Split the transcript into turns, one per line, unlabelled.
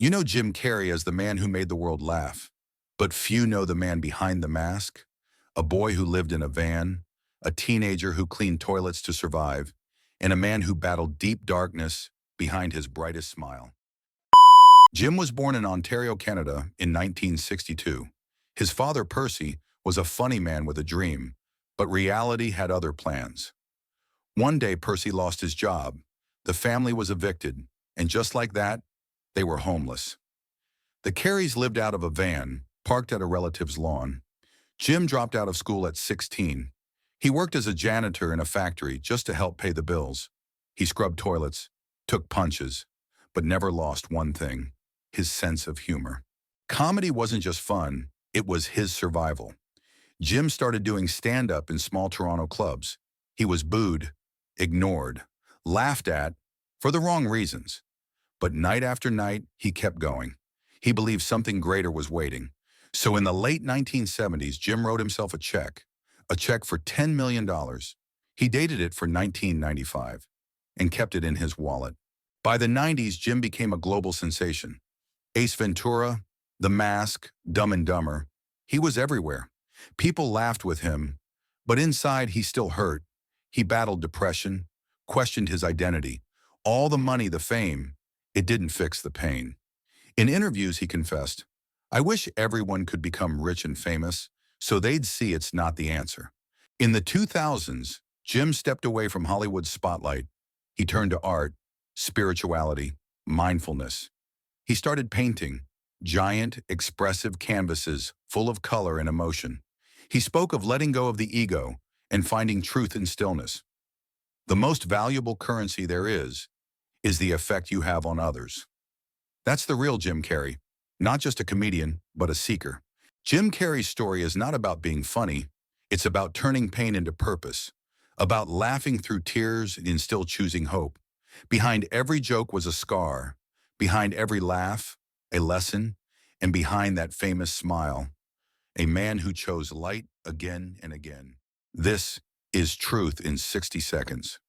You know Jim Carrey as the man who made the world laugh, but few know the man behind the mask, a boy who lived in a van, a teenager who cleaned toilets to survive, and a man who battled deep darkness behind his brightest smile. Jim was born in Ontario, Canada in 1962. His father, Percy, was a funny man with a dream, but reality had other plans. One day, Percy lost his job. The family was evicted, and just like that, they were homeless. The Careys lived out of a van, parked at a relative's lawn. Jim dropped out of school at 16. He worked as a janitor in a factory just to help pay the bills. He scrubbed toilets, took punches, but never lost one thing: his sense of humor. Comedy wasn't just fun, it was his survival. Jim started doing stand-up in small Toronto clubs. He was booed, ignored, laughed at, for the wrong reasons. But night after night, he kept going. He believed something greater was waiting. So in the late 1970s, Jim wrote himself a check for $10 million. He dated it for 1995 and kept it in his wallet. By the 90s, Jim became a global sensation. Ace Ventura, The Mask, Dumb and Dumber. He was everywhere. People laughed with him, but inside he still hurt. He battled depression, questioned his identity. All the money, the fame, it didn't fix the pain. In interviews, he confessed, "I wish everyone could become rich and famous, so they'd see it's not the answer." In the 2000s, Jim stepped away from Hollywood's spotlight. He turned to art, spirituality, mindfulness. He started painting, giant, expressive canvases full of color and emotion. He spoke of letting go of the ego and finding truth in stillness. The most valuable currency there is the effect you have on others. That's the real Jim Carrey, not just a comedian, but a seeker. Jim Carrey's story is not about being funny, it's about turning pain into purpose, about laughing through tears and still choosing hope. Behind every joke was a scar, behind every laugh, a lesson, and behind that famous smile, a man who chose light again and again. This is Truth in 60 Seconds.